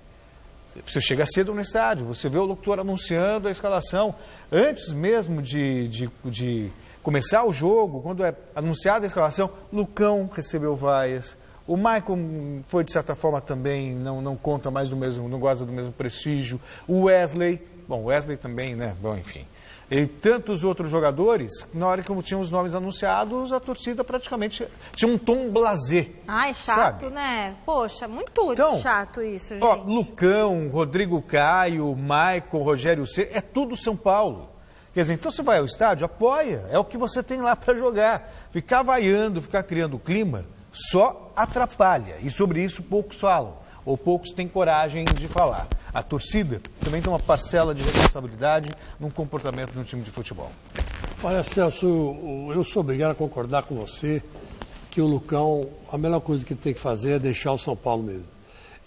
Você chega cedo no estádio, você vê o locutor anunciando a escalação. Antes mesmo de começar o jogo, quando é anunciada a escalação, Lucão recebeu vaias, O Maicon foi, de certa forma, também, não conta mais do mesmo, não goza do mesmo prestígio. O Wesley também, né? Bom, enfim. E tantos outros jogadores, na hora que tinham os nomes anunciados, a torcida praticamente tinha um tom blasé. Ai, chato, sabe? Né? Poxa, muito chato isso, gente. Ó, Lucão, Rodrigo Caio, Maicon, Rogério C, é tudo São Paulo. Quer dizer, então você vai ao estádio, apoia, é o que você tem lá para jogar. Ficar vaiando, ficar criando clima, só atrapalha. E sobre isso poucos falam, ou poucos têm coragem de falar. A torcida também tem uma parcela de responsabilidade no comportamento de um time de futebol. Olha, Celso, eu sou obrigado a concordar com você que o Lucão, a melhor coisa que ele tem que fazer é deixar o São Paulo mesmo.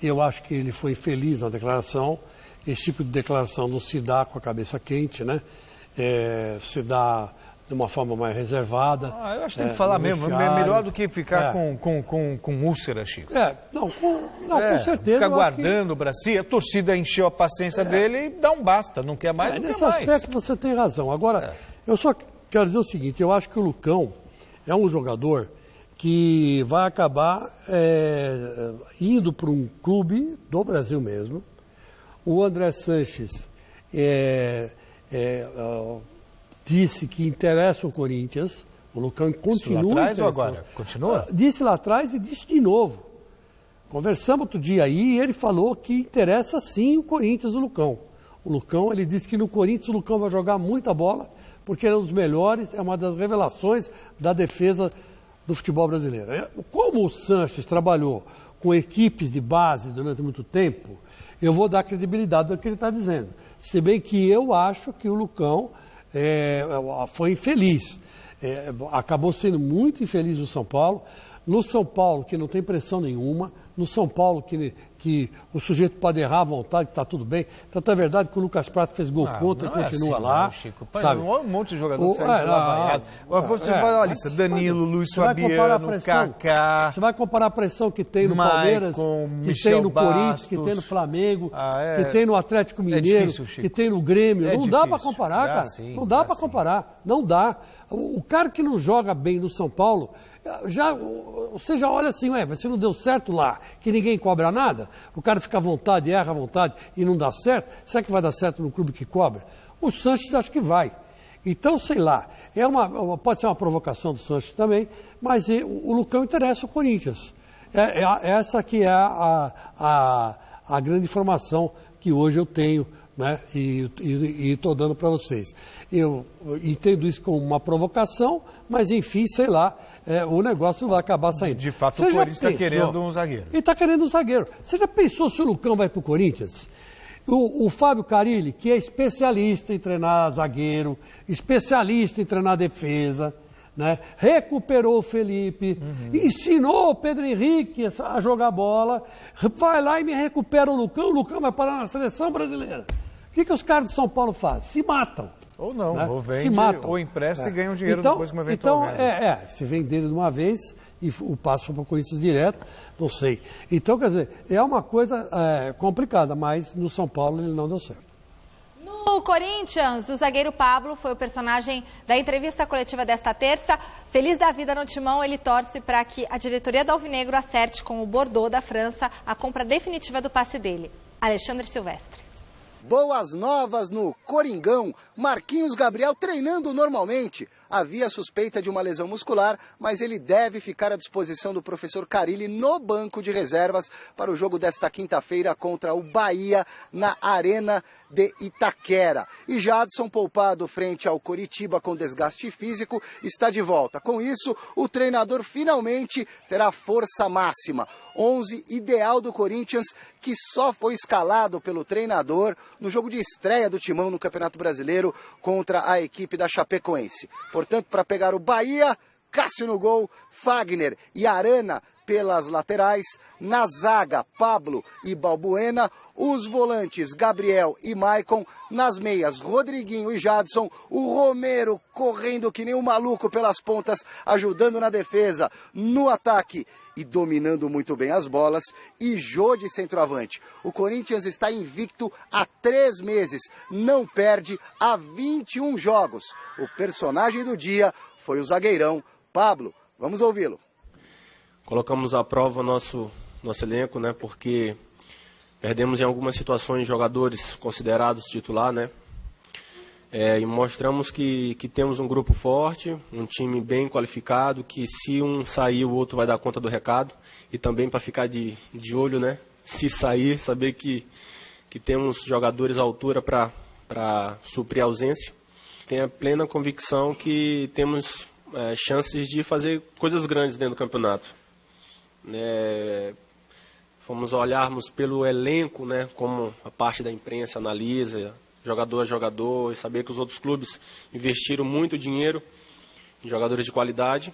Eu acho que ele foi infeliz na declaração. Esse tipo de declaração não se dá com a cabeça quente, né? Se dá de uma forma mais reservada. Eu acho que tem que falar mesmo, é melhor do que ficar com úlcera, Chico. Com certeza. Ficar guardando o bracinho, a torcida encheu a paciência dele e dá um basta, não quer mais, não nesse quer mais. Nesse aspecto você tem razão. Agora, eu só quero dizer o seguinte, eu acho que o Lucão é um jogador que vai acabar indo para um clube do Brasil mesmo. O André Sanches disse que interessa o Corinthians. O Lucão continua. Isso lá atrás ou agora? Continua? Disse lá atrás e disse de novo. Conversamos outro dia aí e ele falou que interessa sim o Corinthians, o Lucão. O Lucão, ele disse que no Corinthians o Lucão vai jogar muita bola, porque ele é um dos melhores, é uma das revelações da defesa do futebol brasileiro. Como o Sanches trabalhou com equipes de base durante muito tempo, eu vou dar credibilidade ao que ele está dizendo. Se bem que eu acho que o Lucão foi infeliz. Acabou sendo muito infeliz no São Paulo. No São Paulo, que não tem pressão nenhuma. No São Paulo, que o sujeito pode errar à vontade, que está tudo bem. Tanto é verdade que o Lucas Prato fez gol contra e continua assim, lá. Não, Chico. Sabe? Um monte de jogador que sai de lá vaiado. Você vai olha a lista, Danilo, Luiz Fabiano, Kaká. Você vai comparar a pressão que tem no Palmeiras, que tem no Corinthians, que tem no Flamengo, que tem no Atlético Mineiro, que tem no Grêmio. Não dá para comparar, cara. Não dá para comparar. Não dá. O cara que não joga bem no São Paulo, você já olha assim, você não deu certo lá, que ninguém cobra nada, o cara fica à vontade, erra à vontade e não dá certo, será que vai dar certo no clube que cobra? O Sanches acho que vai. Então, sei lá, pode ser uma provocação do Sanches também, mas o Lucão interessa o Corinthians. Essa aqui é a grande informação que hoje eu tenho, né? E estou dando para vocês. Eu entendo isso como uma provocação, mas enfim, sei lá, o negócio vai acabar saindo. De fato, o Corinthians está querendo um zagueiro. Ele está querendo um zagueiro. Você já pensou se o Lucão vai para o Corinthians? O Fábio Carille, que é especialista em treinar zagueiro, especialista em treinar defesa, né? Recuperou o Felipe, ensinou o Pedro Henrique a jogar bola, vai lá e me recupera o Lucão vai parar na seleção brasileira. O que os caras de São Paulo fazem? Se matam. Ou não, né? Ou vende, se matam. Ou empresta e ganha um dinheiro depois que uma eventual venda. Se vender de uma vez e o passo para o Corinthians direto, não sei. Então, quer dizer, é uma coisa complicada, mas no São Paulo ele não deu certo. No Corinthians, o zagueiro Pablo foi o personagem da entrevista coletiva desta terça. Feliz da vida no timão, ele torce para que a diretoria do Alvinegro acerte com o Bordeaux da França a compra definitiva do passe dele. Alexandre Silvestre. Boas novas no Coringão. Marquinhos Gabriel treinando normalmente. Havia suspeita de uma lesão muscular, mas ele deve ficar à disposição do professor Carille no banco de reservas para o jogo desta quinta-feira contra o Bahia na Arena de Itaquera. E Jadson, poupado frente ao Coritiba com desgaste físico, está de volta. Com isso, o treinador finalmente terá força máxima. 11 ideal do Corinthians, que só foi escalado pelo treinador no jogo de estreia do Timão no Campeonato Brasileiro contra a equipe da Chapecoense. Portanto, para pegar o Bahia, Cássio no gol, Fagner e Arana pelas laterais, na zaga, Pablo e Balbuena, os volantes Gabriel e Maicon, nas meias, Rodriguinho e Jadson, o Romero correndo que nem um maluco pelas pontas, ajudando na defesa, no ataque e dominando muito bem as bolas, e Jô de centroavante. O Corinthians está invicto há 3 meses, não perde há 21 jogos. O personagem do dia foi o zagueirão Pablo. Vamos ouvi-lo. colocamos à prova nosso elenco, né? Porque perdemos em algumas situações jogadores considerados titular, né? E mostramos que temos um grupo forte, um time bem qualificado, que se um sair, o outro vai dar conta do recado. E também para ficar de olho, né? Se sair, saber que temos jogadores à altura para suprir a ausência. Tenho a plena convicção que temos chances de fazer coisas grandes dentro do campeonato. Fomos olharmos pelo elenco, né, como a parte da imprensa analisa, jogador a jogador, e saber que os outros clubes investiram muito dinheiro em jogadores de qualidade.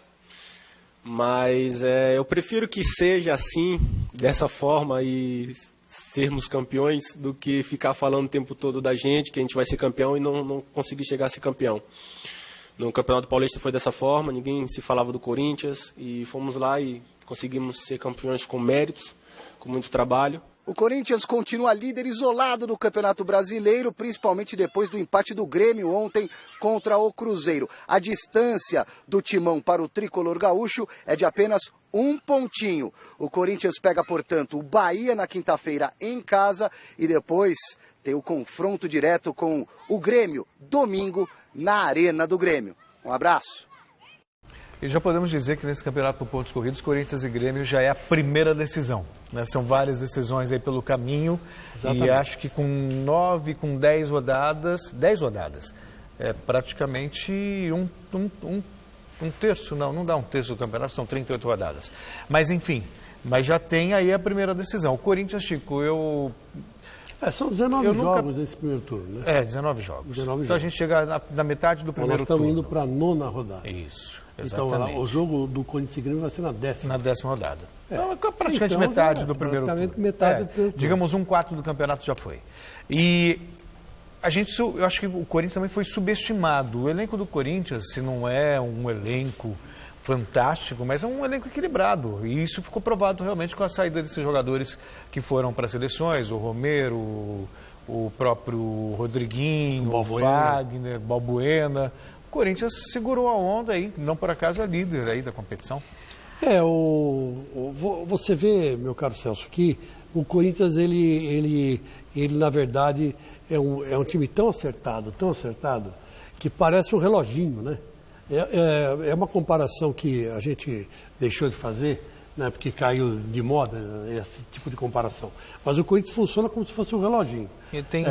Mas eu prefiro que seja assim, dessa forma, e sermos campeões, do que ficar falando o tempo todo da gente, que a gente vai ser campeão e não conseguir chegar a ser campeão. No Campeonato Paulista foi dessa forma, ninguém se falava do Corinthians, e fomos lá e conseguimos ser campeões com méritos, com muito trabalho. O Corinthians continua líder isolado do Campeonato Brasileiro, principalmente depois do empate do Grêmio ontem contra o Cruzeiro. A distância do timão para o tricolor gaúcho é de apenas 1 pontinho. O Corinthians pega, portanto, o Bahia na quinta-feira em casa e depois tem o confronto direto com o Grêmio, domingo, na Arena do Grêmio. Um abraço. E já podemos dizer que nesse campeonato por pontos corridos, Corinthians e Grêmio já é a primeira decisão, né? São várias decisões aí pelo caminho. Exatamente. E acho que com 10 rodadas, é praticamente um terço, não dá um terço do campeonato, são 38 rodadas. Mas enfim, já tem aí a primeira decisão. O Corinthians, Chico, são 19 jogos nesse primeiro turno, né? 19 jogos. 19 então jogos. A gente chega na metade do primeiro turno. Nós estamos indo para a 9ª rodada. Isso, Então exatamente. o jogo do Corinthians e Grêmio vai ser na 10ª. Na 10ª rodada. Então, praticamente metade do primeiro turno. Metade do primeiro turno. Digamos 1/4 do campeonato já foi. E eu acho que o Corinthians também foi subestimado. O elenco do Corinthians, se não é um elenco fantástico, mas é um elenco equilibrado. E isso ficou provado realmente com a saída desses jogadores que foram para as seleções, o Romero, o próprio Rodriguinho, o Wagner, Balbuena. O Corinthians segurou a onda aí, não por acaso é líder aí da competição. Você vê, meu caro Celso, que o Corinthians, ele na verdade, é um time tão acertado, que parece um reloginho, né? É uma comparação que a gente deixou de fazer, né, porque caiu de moda esse tipo de comparação. Mas o Corinthians funciona como se fosse um reloginho. E tem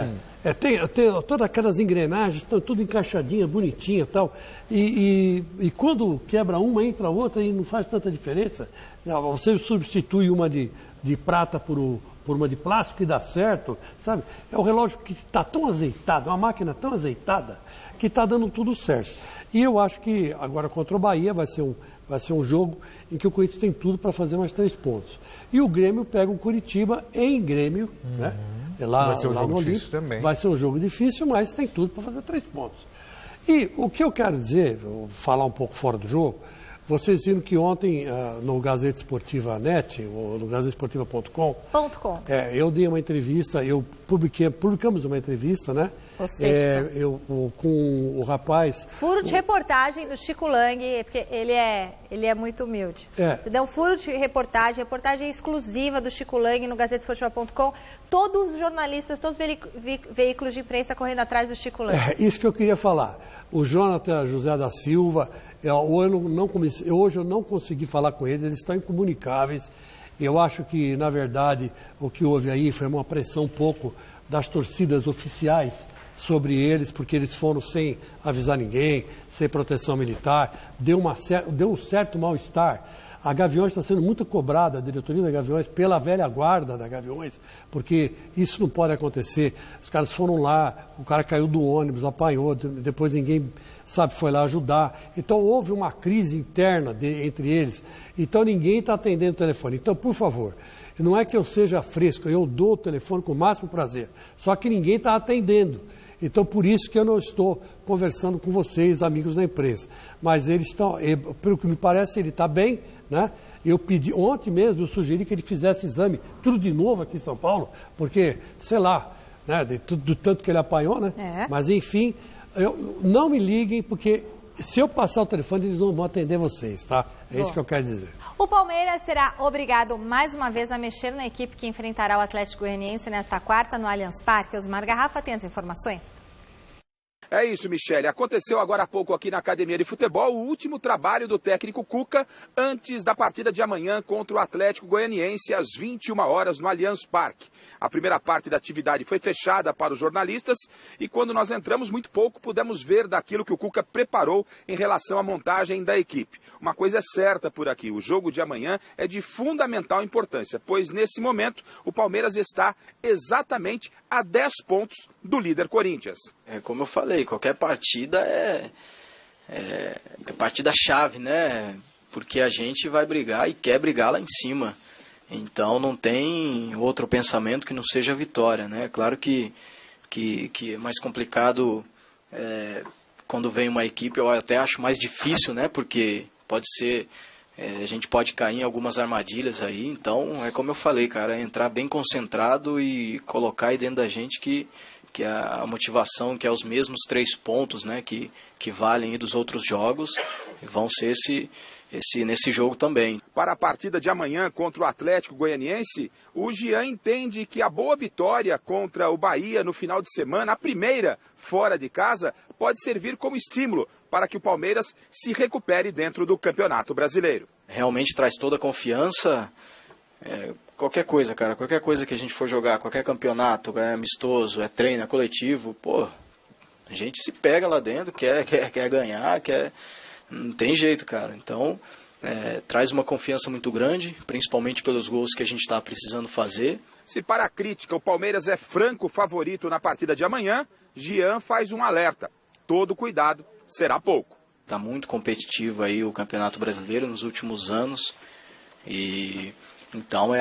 todas aquelas engrenagens, estão tudo encaixadinha, bonitinha e tal. E quando quebra uma, entra outra e não faz tanta diferença. Você substitui uma de prata por uma de plástico e dá certo, sabe? É um relógio que está tão azeitado, uma máquina tão azeitada, que está dando tudo certo. E eu acho que agora contra o Bahia vai ser um jogo em que o Corinthians tem tudo para fazer mais 3 pontos. E o Grêmio pega o Curitiba em Grêmio, né? Lá, vai ser um lá jogo no difícil também. Vai ser um jogo difícil, mas tem tudo para fazer 3 pontos. E o que eu quero dizer, vou falar um pouco fora do jogo, vocês viram que ontem no Gazeta Esportiva Net, ou no gazetesportiva.com, eu dei uma entrevista, publicamos uma entrevista, né? Com o rapaz... Furo de reportagem do Chico Lang, porque ele é muito humilde. Você deu um furo de reportagem exclusiva do Chico Lang no gazetesportiva.com. Todos os jornalistas, todos os veículos de imprensa correndo atrás do Chico Lang. Isso que eu queria falar. O Jonathan José da Silva, hoje eu não consegui falar com eles estão incomunicáveis. Eu acho que, na verdade, o que houve aí foi uma pressão um pouco das torcidas oficiais sobre eles, porque eles foram sem avisar ninguém, sem proteção militar, deu um certo mal-estar. A Gaviões está sendo muito cobrada, a diretoria da Gaviões, pela velha guarda da Gaviões, porque isso não pode acontecer. Os caras foram lá, o cara caiu do ônibus, apanhou, depois ninguém foi lá ajudar. Então houve uma crise interna entre eles. Então ninguém está atendendo o telefone. Então, por favor, não é que eu seja fresco, eu dou o telefone com o máximo prazer, só que ninguém está atendendo. Então, por isso que eu não estou conversando com vocês, amigos da imprensa. Mas eles estão, pelo que me parece, ele está bem, né? Eu pedi, ontem mesmo, eu sugeri que ele fizesse exame, tudo de novo aqui em São Paulo, porque, sei lá, né, do tanto que ele apanhou, né? Mas, enfim, não me liguem, porque se eu passar o telefone, eles não vão atender vocês, tá? É isso que eu quero dizer. O Palmeiras será obrigado mais uma vez a mexer na equipe que enfrentará o Atlético Goianiense nesta quarta no Allianz Parque. Osmar Garrafa tem as informações. É isso, Michele. Aconteceu agora há pouco aqui na Academia de Futebol o último trabalho do técnico Cuca antes da partida de amanhã contra o Atlético Goianiense às 21 horas no Allianz Parque. A primeira parte da atividade foi fechada para os jornalistas e quando nós entramos, muito pouco pudemos ver daquilo que o Cuca preparou em relação à montagem da equipe. Uma coisa é certa por aqui, o jogo de amanhã é de fundamental importância, pois nesse momento o Palmeiras está exatamente a 10 pontos do líder Corinthians. Como eu falei, qualquer partida é partida-chave, né? Porque a gente vai brigar e quer brigar lá em cima. Então não tem outro pensamento que não seja a vitória, né? Claro que é mais complicado quando vem uma equipe, eu até acho mais difícil, né? Porque pode ser, a gente pode cair em algumas armadilhas aí. Então é como eu falei, cara, entrar bem concentrado e colocar aí dentro da gente que a motivação, que é os mesmos 3 pontos, né, que valem aí dos outros jogos, vão ser nesse jogo também. Para a partida de amanhã contra o Atlético Goianiense, o Jean entende que a boa vitória contra o Bahia no final de semana, a primeira fora de casa, pode servir como estímulo para que o Palmeiras se recupere dentro do Campeonato Brasileiro. Realmente traz toda a confiança. Qualquer coisa, cara, qualquer coisa que a gente for jogar, qualquer campeonato, é amistoso, é treino, é coletivo, pô, a gente se pega lá dentro, quer ganhar, não tem jeito, cara. Então, traz uma confiança muito grande, principalmente pelos gols que a gente está precisando fazer. Se para a crítica o Palmeiras é franco favorito na partida de amanhã, Jean faz um alerta. Todo cuidado será pouco. Está muito competitivo aí o Campeonato Brasileiro nos últimos anos e então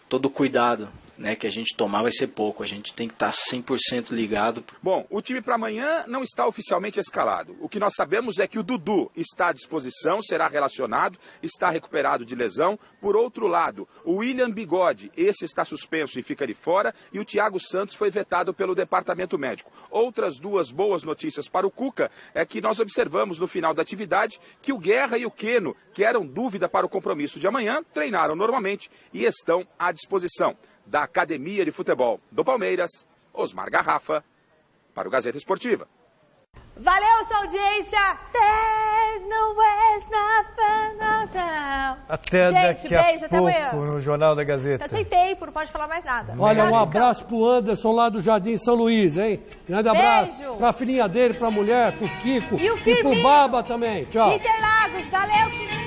todo cuidado, né, que a gente tomar vai ser pouco, a gente tem que estar 100% ligado. Bom, o time para amanhã não está oficialmente escalado. O que nós sabemos é que o Dudu está à disposição, será relacionado, está recuperado de lesão. Por outro lado, o William Bigode, esse está suspenso e fica de fora, e o Thiago Santos foi vetado pelo departamento médico. Outras 2 boas notícias para o Cuca é que nós observamos no final da atividade que o Guerra e o Queno, que eram dúvida para o compromisso de amanhã, treinaram normalmente e estão à disposição. Da Academia de Futebol do Palmeiras, Osmar Garrafa, para o Gazeta Esportiva. Valeu sua audiência! Até gente, daqui beijo, a pouco no Jornal da Gazeta. Já sem tempo, não pode falar mais nada. Olha, um abraço pro Anderson lá do Jardim São Luís, hein? Grande abraço pra filhinha dele, pra mulher, pro Kiko e pro Baba também. Tchau. Interlagos, valeu, filhinha!